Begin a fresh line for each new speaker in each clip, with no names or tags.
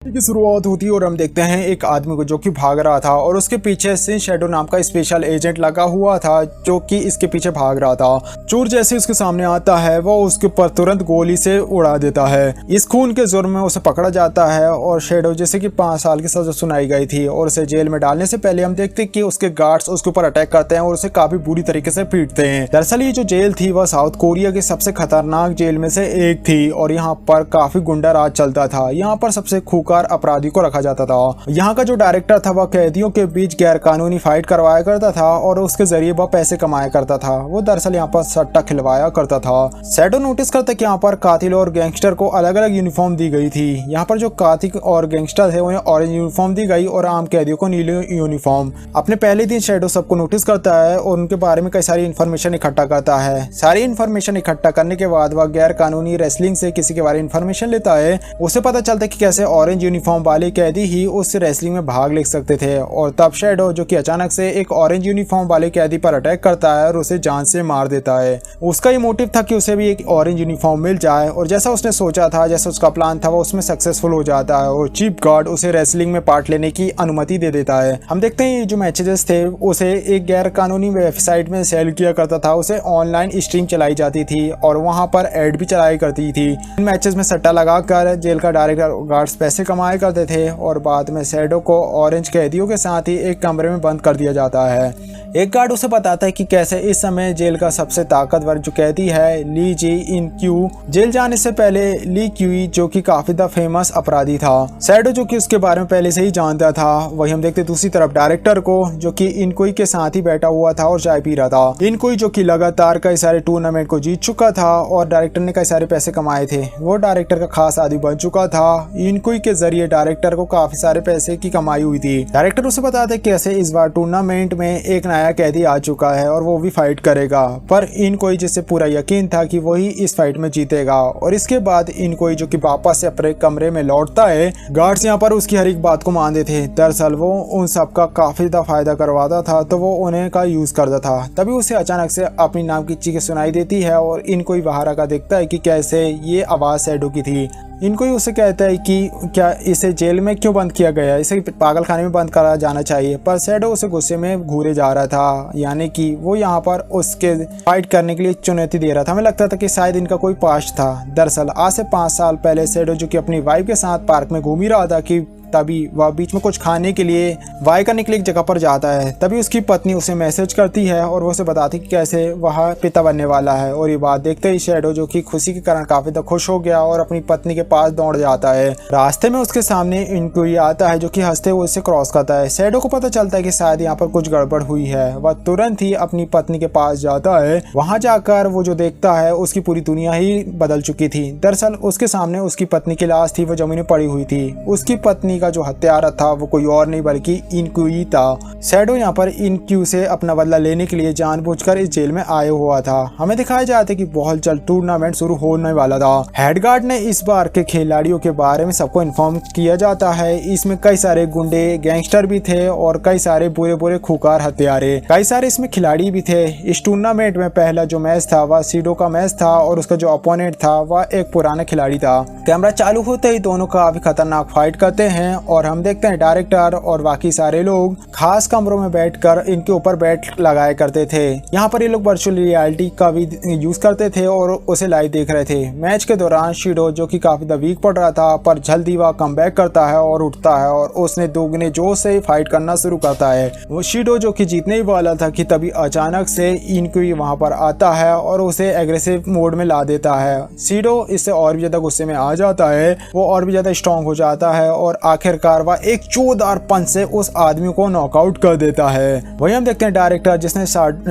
की शुरुआत होती है और हम देखते हैं एक आदमी को जो कि भाग रहा था और उसके पीछे सिन शैडो नाम का स्पेशल एजेंट लगा हुआ था जो कि इसके पीछे भाग रहा था। चोर जैसे उसके सामने आता है वो उसके ऊपर तुरंत गोली से उड़ा देता है। इस खून के जुर्म में उसे पकड़ा जाता है और शैडो जैसे कि 5 साल की सजा सुनाई गई थी और उसे जेल में डालने से पहले हम देखते कि उसके गार्ड्स उसके ऊपर अटैक करते हैं और उसे काफी बुरी तरीके से पीटते हैं। दरअसल ये जो जेल थी वह साउथ कोरिया की सबसे खतरनाक जेल में से एक थी और यहाँ पर काफी गुंडा राज चलता था। यहाँ पर सबसे खूंखार अपराधी को रखा जाता था। यहाँ का जो डायरेक्टर था वह कैदियों के बीच गैर कानूनी फाइट करवाया करता था और उसके जरिए वह पैसे कमाया करता था। वो दरअसल यहाँ पर सट्टा खिलवाया करता था। शैडो नोटिस करता कि यहाँ पर कातिल और गैंगस्टर को अलग अलग यूनिफॉर्म दी गई थी। यहाँ पर जो कातिल और गैंगस्टर थे उन्हें ऑरेंज यूनिफॉर्म दी गई और आम कैदियों को नीले यूनिफॉर्म। अपने पहले दिन शैडो सबको नोटिस करता है और उनके बारे में कई सारी इन्फॉर्मेशन इकट्ठा करता है। सारी इन्फॉर्मेशन इकट्ठा करने के बाद वह गैर कानूनी रेसलिंग से किसी के बारे में इन्फॉर्मेशन लेता है। उसे पता चलता है कि कैसे ऑरेंज यूनिफॉर्म वाले कैदी ही उस रेसलिंग में भाग ले सकते थे और तब शैडो जो कि अचानक से एक ऑरेंज यूनिफॉर्म वाले कैदी पर अटैक करता है और उसे जान से मार देता है। उसका ये मोटिव था कि उसे भी एक ऑरेंज यूनिफॉर्म मिल जाए और जैसा उसने सोचा था, जैसा उसका प्लान था, वो उसमें सक्सेसफुल हो जाता है और चीफ गार्ड उसे रेसलिंग में पार्ट लेने की अनुमति दे देता है। हम देखते हैं ये जो मैचेस थे उसे एक गैर कानूनी वेबसाइट में सेल किया करता था। उसे ऑनलाइन स्ट्रीम चलाई जाती थी और वहां पर एड भी चलाई करती थी। इन मैचेस में सट्टा लगाकर जेल का डायरेक्टर गार्ड्स पैसे कमाए करते थे और बाद में शैडो को ऑरेंज कैदियों के साथ ही एक कमरे में बंद कर दिया जाता है। एक गार्ड उसे बताता है कि कैसे इस समय जेल का सबसे ताकतवर जो कैदी है ली जी इन क्यू जेल जाने से पहले ली क्यूई जो कि काफी द फेमस अपराधी था। शैडो जो कि उसके बारे में पहले से ही जानता था। वही हम देखते दूसरी तरफ डायरेक्टर को जो कि इनकोई के साथ ही बैठा हुआ था और चाय पी रहा था। इनकोई जो कि लगातार कई सारे टूर्नामेंट को जीत चुका था और डायरेक्टर ने कई सारे पैसे कमाए थे। वो डायरेक्टर का खास आदमी बन चुका था। इनकोई के जरिए डायरेक्टर को काफी सारे पैसे की कमाई हुई थी। डायरेक्टर उसे बताते कैसे इस बार टूर्नामेंट में एक नया कैदी आ चुका है और वो भी फाइट करेगा, पर इनकोई जिससे पूरा यकीन था कि वही इस फाइट में जीतेगा। और इसके बाद इनकोई जो कि वापस से अपने कमरे में लौटता है। गार्ड्स यहाँ पर उसकी हर एक बात को मानते थे। दरअसल वो उन सबका काफी फायदा करवाता था तो वो उन्हें का यूज करता था। तभी उसे अचानक से अपनी नाम की चीजें सुनाई देती है और इनकोई बाहर आकर देखता है कि कैसे ये आवाज शैडो की थी। इनको ही उसे कहता है कि क्या इसे जेल में क्यों बंद किया गया, इसे पागल खाने में बंद करा जाना चाहिए। पर शैडो उसे गुस्से में घूरे जा रहा था, यानी कि वो यहाँ पर उसके फाइट करने के लिए चुनौती दे रहा था। हमें लगता था कि शायद इनका कोई पास्ट था। दरअसल आज से 5 साल पहले शैडो जो कि अपनी वाइफ के साथ पार्क में घूम ही रहा था कि तभी वह बीच में कुछ खाने के लिए वाई करने के लिए एक जगह पर जाता है। तभी उसकी पत्नी उसे मैसेज करती है और वो उसे बताती कि कैसे वह पिता बनने वाला है। और ये बात देखते ही शैडो जो कि खुशी के कारण काफी खुश हो गया और अपनी पत्नी के पास दौड़ जाता है। रास्ते में उसके सामने इनकोई आता है जो कि हंसते हुए उसे क्रॉस करता है। शैडो को पता चलता है कि शायद यहाँ पर कुछ गड़बड़ हुई है। वह तुरंत ही अपनी पत्नी के पास जाता है। वहां जाकर वो जो देखता है उसकी पूरी दुनिया ही बदल चुकी थी। दरअसल उसके सामने उसकी पत्नी की लाश थी, वो जमीन में पड़ी हुई थी। उसकी पत्नी का जो हत्यारा था वो कोई और नहीं बल्कि इनक्यू था। शैडो यहाँ पर इनक्यू से अपना बदला लेने के लिए जानबूझकर इस जेल में आया हुआ था। हमें दिखाया जाता है कि बहुत जल्द टूर्नामेंट शुरू होने वाला था। हेड गार्ड ने इस बार के खिलाड़ियों के बारे में सबको इन्फॉर्म किया जाता है। इसमें कई सारे गुंडे गैंगस्टर भी थे और कई सारे बुरे बुरे खूंखार हत्यारे, कई सारे इसमें खिलाड़ी भी थे। इस टूर्नामेंट में पहला जो मैच था वह सीडो का मैच था और उसका जो अपोनेंट था वह एक पुराना खिलाड़ी था। कैमरा चालू होते ही दोनों काफी खतरनाक फाइट करते हैं और हम देखते हैं डायरेक्टर और बाकी सारे लोग खास कमरों में बैठकर इनके ऊपर बैट लगाया करते थे। यहाँ पर ये लोग वर्चुअल रियलिटी का भी यूज करते थे और उसे लाइव देख रहे थे। मैच के दौरान शीडो जो कि काफी वीक पड़ रहा था, पर जल्दी वह कमबैक करता है और उठता है और उसने दोगुने जोश से फाइट करना शुरू करता है। वो शीडो जो कि जीतने ही वाला था कि तभी अचानक से इनक्यू वहां पर आता है और उसे एग्रेसिव मोड में ला देता है। शीडो इससे और भी ज्यादा गुस्से में आ जाता है, वो और भी ज्यादा स्ट्रॉन्ग हो जाता है और आखिरकार वह एक जोरदार पंच से उस आदमी को नॉकआउट कर देता है। वही हम देखते हैं डायरेक्टर जिसने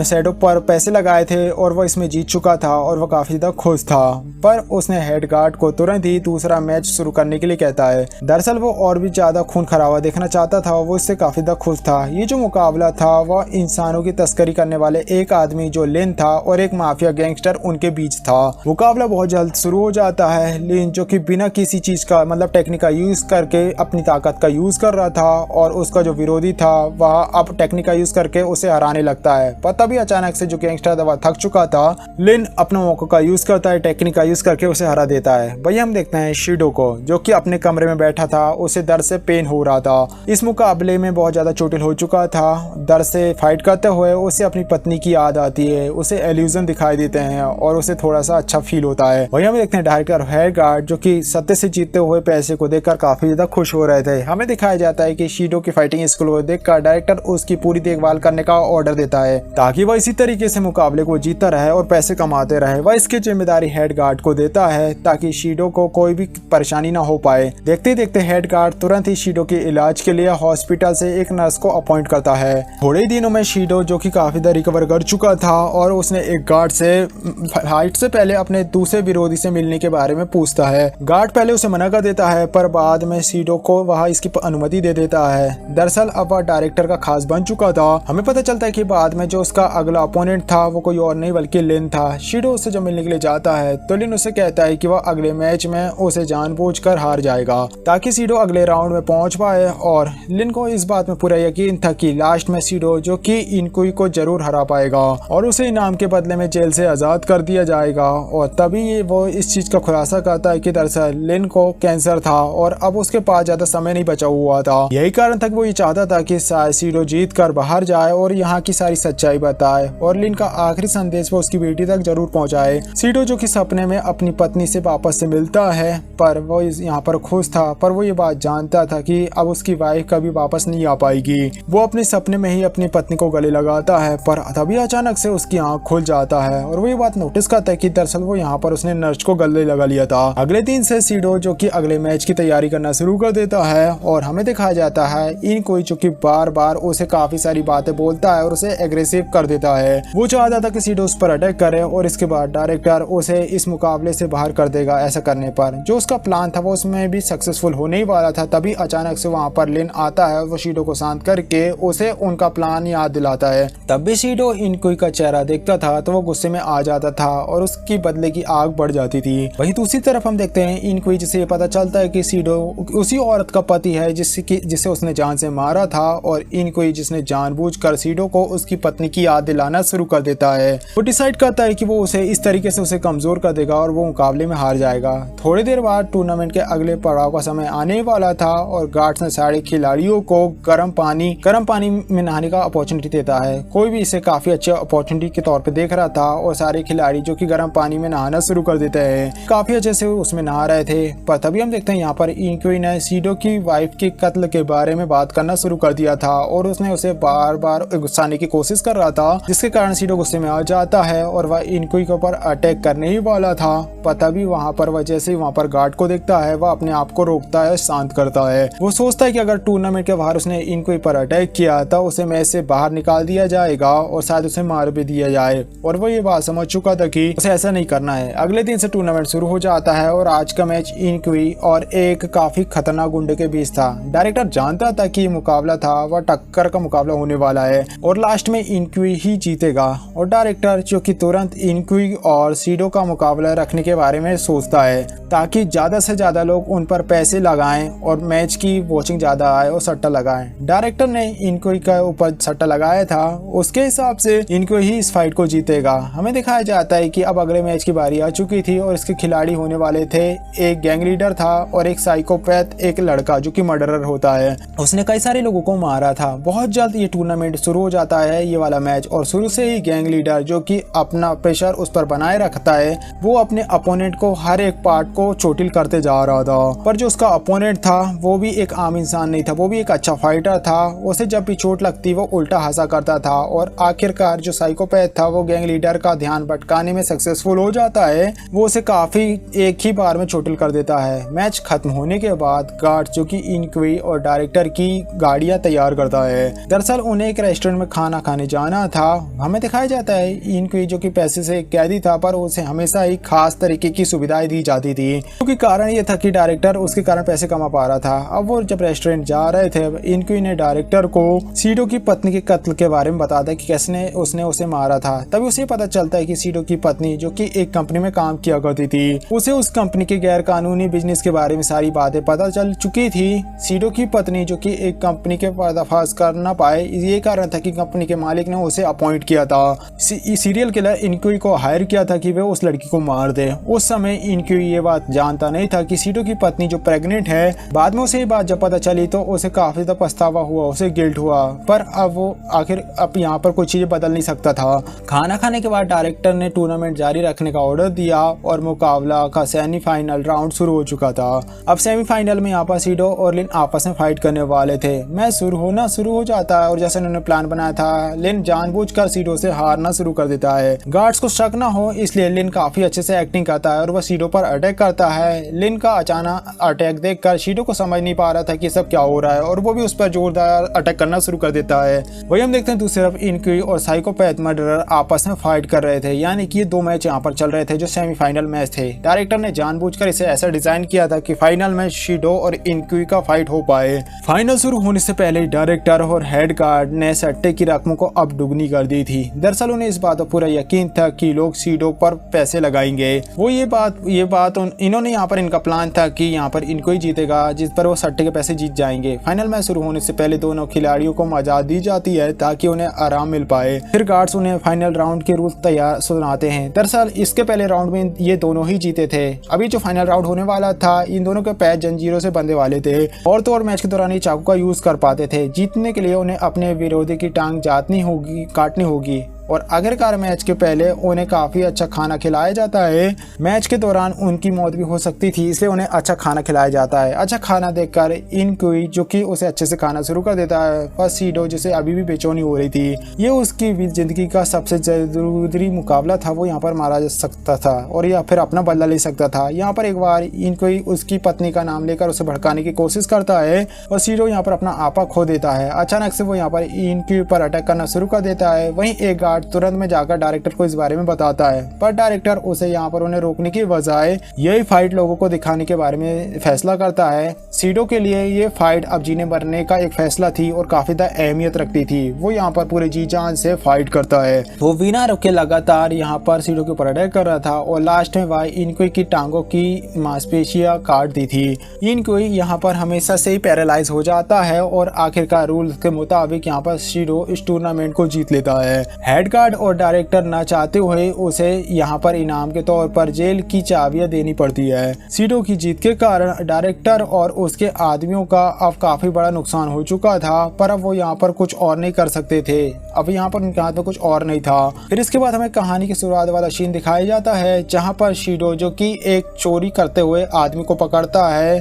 शैडो पर पैसे लगाए थे और वह इसमें जीत चुका था और वह काफी ज्यादा खुश था, पर उसने हेड गार्ड को तुरंत ही दूसरा मैच शुरू करने के लिए कहता है। दरअसल वो और भी ज्यादा खून खराबा देखना चाहता था, वो इससे काफी ज्यादा खुश था। ये जो मुकाबला था वह इंसानों की तस्करी करने वाले एक आदमी जो लिन था और एक माफिया गैंगस्टर उनके बीच था। मुकाबला बहुत जल्द शुरू हो जाता है। लिन जो कि बिना किसी चीज का मतलब टेक्निक का यूज करके अपनी ताकत का यूज कर रहा था और उसका जो विरोधी था वह अब टेक्निक का यूज करके उसे हराने लगता है। पर तभी अचानक से जो गैंगस्टर था वह थक चुका था, लिन अपने मौके का यूज करता है, टेक्निक का यूज करके उसे हरा देता है। वही हम देखते हैं शीडो को, जो कि अपने कमरे में बैठा था, उसे दर्द से पेन हो रहा था। इस मुकाबले में बहुत ज्यादा चोटिल हो चुका था। दर्द से फाइट करते हुए उसे अपनी पत्नी की याद आती है, उसे एल्यूजन दिखाई देते हैं और उसे थोड़ा सा अच्छा फील होता है। वही हम देखते हैं डायरेक्टर हेडगार्ड, जो कि सत्य से जीतते हुए पैसे को देखकर काफी ज्यादा खुश हो रहे थे। हमें दिखाया जाता है कि शीडो की फाइटिंग स्किल को देखकर डायरेक्टर उसकी पूरी देखभाल करने का ऑर्डर देता है, ताकि वह इसी तरीके से मुकाबले को जीतता रहे और पैसे कमाते रहे। वह इसकी जिम्मेदारी हेडगार्ड को देता है ताकि शीडो को कोई भी परेशानी ना हो पाए। देखते देखते हेडगार्ड तुरंत ही शीडो के इलाज के लिए हॉस्पिटल से एक नर्स को अपॉइंट करता है। थोड़े ही दिनों में शीडो, जो कि काफी ज्यादा रिकवर कर चुका था, और उसने एक गार्ड से फाइट से पहले अपने दूसरे विरोधी से मिलने के बारे में पूछता है। गार्ड पहले उसे मना कर देता है, पर बाद में शीडो को वह इसकी अनुमति दे देता है। दरअसल अब वह डायरेक्टर का खास बन चुका था। हमें पता चलता है कि बाद में जो उसका अगला अपोनेंट था वो कोई और नहीं बल्कि लिन था। शीडो उससे जब मिलने के लिए जाता है तो लिन उसे कहता है कि वह अगले मैच में उसे जानबूझकर हार जाएगा, ताकि शीडो अगले राउंड में पहुंच पाए। और लिन को इस बात में पूरा यकीन था कि लास्ट में शीडो, जो कि इनकुई को जरूर हरा पाएगा और उसे इनाम के बदले में जेल से आजाद कर दिया जाएगा। और तभी वो इस चीज का खुलासा करता है कि दरअसल लिन को कैंसर था और अब उसके पास ज्यादा समय नहीं बचा हुआ था। यही कारण था कि वो ये चाहता था कि शीडो जीत कर बाहर जाए और यहाँ की सारी सच्चाई बताए और लिन का आखिरी संदेश वो उसकी बेटी तक जरूर पहुंचाए। शीडो, जो कि सपने में अपनी पत्नी से वापस से मिलता है, पर वो यहाँ पर खुश था, पर वो ये बात जानता था कि अब उसकी वाइफ कभी वापस नहीं आ पाएगी। वो अपने सपने में ही अपनी पत्नी को गले लगाता है, पर तभी अचानक से उसकी आंख खुल जाता है और वो ये बात नोटिस करता है कि दरअसल वो यहाँ पर उसने नर्स को गले लगा लिया था। अगले दिन से शीडो, जो कि अगले मैच की तैयारी करना शुरू कर देता है और हमें दिखाया जाता है इनकुई, जो कि बार बार उसे काफी सारी बातें बोलता है और उसे एग्रेसिव कर देता है। वो चाहता था कि शीडो उस पर अटैक करे और इसके बाद डायरेक्टर उसे इस मुकाबले से बाहर कर देगा। ऐसा करने पर जो उसका प्लान था वो उसमें भी सक्सेसफुल होने ही वाला था। तभी अचानक से वहाँ पर लिन आता है और वो शीडो को शांत करके उसे उनका प्लान याद दिलाता है। तब भी शीडो इनकुई का चेहरा देखता था तो वो गुस्से में आ जाता था और उसकी बदले की आग बढ़ जाती थी। वहीं दूसरी तरफ हम देखते हैं इनकुई, जिसे ये पता चलता है कि शीडो उसी औरत का पति है जिसे उसने जान से मारा था, और इनकुई जिसने जानबूझकर शीडो को उसकी पत्नी की याद दिलाना शुरू कर देता है। वो डिसाइड करता है कि वो उसे इस तरीके से उसे कमजोर कर देगा और वो मुकाबले में हार जाएगा। थोड़ी देर बाद टूर्नामेंट के अगले पड़ाव का समय आने वाला था और गार्ड्स ने सारे खिलाड़ियों को गर्म पानी में नहाने का अपॉर्चुनिटी देता है। कोई भी इसे काफी अच्छे अपॉर्चुनिटी के तौर पे देख रहा था और सारे खिलाड़ी जो कि गर्म पानी में नहाना शुरू कर देते हैं, काफी अच्छे से उसमें नहा रहे थे। पर तभी हम देखते हैं यहाँ पर इनकुई ने शीडो की वाइफ के कत्ल के बारे में बात करना शुरू कर दिया था और उसने उसे बार बार गुस्साने की कोशिश कर रहा था, जिसके कारण शीडो गुस्से में आ जाता है और वह इनकुई के ऊपर अटैक करने ही वाला था। पर तभी वहाँ पर वह जैसे ही वहाँ पर गार्ड को देखता है वह अपने आप को रोकता है, शांत करता है। वो सोचता है कि अगर टूर्नामेंट के बाहर उसने इनकुई पर अटैक किया तो उसे मैच से बाहर निकाल दिया जाएगा और शायद उसे मार भी दिया जाए, और वो ये बात समझ चुका था कि उसे ऐसा नहीं करना है। अगले दिन से टूर्नामेंट शुरू हो जाता है और आज का मैच इनकुई और एक काफी खतरनाक गुंडे के बीच था। डायरेक्टर जानता था कि मुकाबला था वह टक्कर का मुकाबला होने वाला है और लास्ट में इनकुई ही जीतेगा, और डायरेक्टर जो कि तुरंत इनकुई और शीडो का मुकाबला रखने के बारे में सोचता है ताकि ज्यादा से ज्यादा लोग उन पर पैसे लगाएं और मैच की वॉचिंग ज्यादा आए और सट्टा लगाएं। डायरेक्टर ने इनकुई का ऊपर सट्टा लगाया था, उसके हिसाब से इनकुई ही इस फाइट को जीतेगा। हमें दिखाया जाता है कि अब अगले मैच की बारी आ चुकी थी और इसके खिलाड़ी होने वाले थे। एक गैंग लीडर था और एक साइकोपैथ, एक लड़का जो कि मर्डरर होता है। उसने कई सारे लोगों को मारा था। बहुत जल्द ये टूर्नामेंट शुरू हो जाता है, ये वाला मैच, और शुरू से ही गैंग लीडर जो कि अपना प्रेशर उस पर बनाए रखता है, वो अपने अपोनेंट को हर एक पार्ट को चोटिल करते जा रहा था। पर जो उसका अपोनेंट था वो भी एक आम इंसान नहीं था, वो भी एक अच्छा फाइटर था। उसे जब भी चोट लगती वो उल्टा हंसा करता था और आखिरकार जो साइकोपैथ था वो गैंग लीडर का ध्यान भटकाने में सक्सेसफुल हो जाता है। वो उसे काफी एक ही बार में चोटिल कर देता है। मैच खत्म होने के बाद गार्ड जो कि इनकुई और डायरेक्टर की गाड़ियां तैयार करता है। दरअसल उन्हें एक रेस्टोरेंट में खाना खाने जाना था। हमें दिखाया जाता है इनकुई जो कि पैसे से कैदी था, पर उसे हमेशा ही खास तरीके की सुविधाएं दी जाती थी, क्योंकि कारण ये था कि डायरेक्टर उसके कारण पैसे कमा पा रहा था। अब वो जब रेस्टोरेंट जा रहे थे, इनकुई ने डायरेक्टर को शीडो की पत्नी के कत्ल के बारे में बताता है कि कैसे उसने उसे मारा था। तभी उसे पता चलता है कि शीडो की पत्नी जो कि एक कंपनी में काम किया करती थी, उसे उस कंपनी के गैर कानूनी बिजनेस के बारे में सारी बातें पता चल चुकी थी। शीडो की पत्नी जो कि एक कंपनी के पर्दाफाश कर ना पाए, ये कारण था कि कंपनी के मालिक ने उसे अपॉइंट किया था। सीरियल किलर इनक्यूई को हायर किया था कि वे उस लड़की को मार दे। उस समय इनक्यूई ये बात जानता नहीं था कि शीडो की पत्नी जो प्रेग्नेंट है। बाद में उसे ये बात जब पता चली तो उसे काफी ज्यादा पछतावा हुआ, उसे गिल्ट हुआ, पर अब वो आखिर अब यहाँ पर कुछ चीजें बदल नहीं सकता था। खाना खाने के बाद डायरेक्टर ने टूर्नामेंट जारी रखने का ऑर्डर दिया और मुकाबला का सेमीफाइनल राउंड शुरू हो चुका था। अब सेमीफाइनल में यहाँ पर शीडो और लिन आपस में फाइट करने वाले थे। मैच शुरू हो जाता है और जैसे उन्होंने प्लान बनाया था, लिन जानबूझकर शीडो से हारना शुरू कर देता है। गार्ड्स को शक ना हो इसलिए लिन काफी अच्छे से एक्टिंग करता है और वह शीडो पर अटैक करता है। लिन का अचानक अटैक देखकर शीडो को समझ नहीं पा रहा था कि सब क्या हो रहा है और वो भी उस पर जोरदार अटैक करना शुरू कर देता है। वही हम देखते हैं दूसरी तरफ इनक्यूई और साइकोपैथ मर्डरर आपस में फाइट कर रहे थे, यानी कि ये दो मैच यहाँ पर चल रहे थे जो सेमीफाइनल मैच थे। डायरेक्टर ने जानबूझकर इसे ऐसा डिजाइन किया था कि फाइनल में शीडो और इनक्यूई का फाइट हो पाए। फाइनल शुरू होने से पहले डायरेक्टर और हेड गार्ड ने सट्टे की रकमों को अब दुगनी कर दी थी। दरअसल उन्हें इस बात पर पूरा यकीन था कि लोग शीडो पर पैसे लगाएंगे। वो ये बात इन्होंने यहाँ पर इनका प्लान था कि यहाँ पर इनको ही जीतेगा, जिस पर वो सट्टे के पैसे जीत जाएंगे। फाइनल मैच शुरू होने से पहले दोनों खिलाड़ियों को मजा दी जाती है ताकि उन्हें आराम मिल पाए। फिर गार्ड्स उन्हें फाइनल राउंड के रूल्स तैयार सुनाते हैं। दरअसल इसके पहले राउंड में ये दोनों ही जीते थे। अभी जो फाइनल राउंड होने वाला था, इन दोनों के पैर जंजीरों से बंधे वाले थे और तो और मैच के दौरान ये चाकू का यूज कर पाते थे। जीतने के लिए उन्हें अपने विरोधी की टांग काटनी होगी और आखिरकार मैच के पहले उन्हें काफी अच्छा खाना खिलाया जाता है। मैच के दौरान उनकी मौत भी हो सकती थी, इसलिए उन्हें अच्छा खाना खिलाया जाता है। अच्छा खाना देखकर इनक्यूई जो कि उसे अच्छे से खाना शुरू कर देता है, पर शीडो जिसे अभी भी बेचैनी हो रही थी, ये उसकी जिंदगी का सबसे जरूरी मुकाबला था, वो यहाँ पर मारा जा सकता था और या फिर अपना बदला ले सकता था। यहाँ पर एक बार इनक्यूई उसकी पत्नी का नाम लेकर उसे भड़काने की कोशिश करता है और शीडो यहाँ पर अपना आपा खो देता है। अचानक से वो यहाँ पर इनक्यूई पर अटैक करना शुरू कर देता है। वहीं एक गार्ड तुरंत में जाकर डायरेक्टर को इस बारे में बताता है, पर डायरेक्टर उसे यहाँ पर उन्हें रोकने की बजाय यही फाइट लोगों को दिखाने के बारे में फैसला करता है। शीडो के लिए ये फाइट अब जीने मरने का एक फैसला थी और काफी ज्यादा अहमियत रखती थी। वो यहाँ पर पूरे जी जान से फाइट करता है। वो बिना रुके लगातार यहाँ पर शीडो के ऊपर अटैक कर रहा था और लास्ट में वह इनक्यूई की टांगों की मांसपेशियां काट दी थी। इनक्यूई यहाँ पर हमेशा से ही पैरालाइज हो जाता है और आखिरकार रूल के मुताबिक यहाँ पर शीडो इस टूर्नामेंट को जीत लेता है। हेड गार्ड और डायरेक्टर न चाहते हुए उसे यहाँ पर इनाम के तौर पर जेल की चाबियां देनी पड़ती है। शीडो की जीत के कारण डायरेक्टर और उसके आदमियों का अब काफी बड़ा नुकसान हो चुका था, पर अब वो यहाँ पर कुछ और नहीं कर सकते थे। अब यहाँ पर उनके हाथ में कुछ और नहीं था। फिर इसके बाद हमें कहानी की शुरुआत वाला सीन दिखाया जाता है, जहाँ पर शीडो जो कि एक चोरी करते हुए आदमी को पकड़ता है।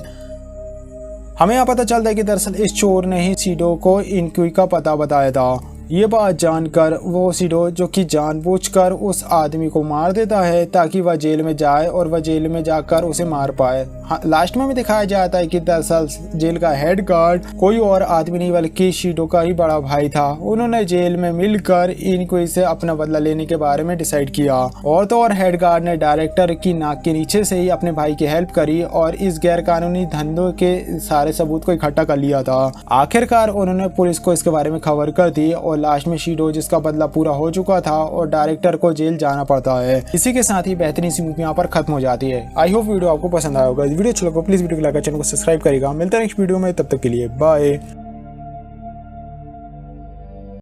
हमें यहाँ पता चलता है कि दरअसल इस चोर ने ही शीडो को इनक्यूई का पता बताया था। ये बात जानकर वो शीडो जो कि जानबूझकर उस आदमी को मार देता है ताकि वह जेल में जाए और वह जेल में जाकर उसे मार पाए। लास्ट में भी दिखाया जाता है कि दरअसल जेल का हेड गार्ड कोई और आदमी नहीं बल्कि शीडो का ही बड़ा भाई था। उन्होंने जेल में मिलकर इनको से अपना बदला लेने के बारे में डिसाइड किया और तो और हेड गार्ड ने डायरेक्टर की नाक के नीचे से ही अपने भाई की हेल्प करी और इस गैर कानूनी धंधों के सारे सबूत को इकट्ठा कर लिया था। आखिरकार उन्होंने पुलिस को इसके बारे में खबर कर दी और लास्ट में शीडो जिसका बदला पूरा हो चुका था और डायरेक्टर को जेल जाना पड़ता है। इसी के साथ ही बेहतरीन सी मूवी यहाँ पर खत्म हो जाती है। आई होप वीडियो आपको पसंद आया होगा। वीडियो अच्छा लगा प्लीज वीडियो को लाइक चैनल को सब्सक्राइब करेगा। मिलता है नेक्स्ट वीडियो में, तब तक के लिए बाय।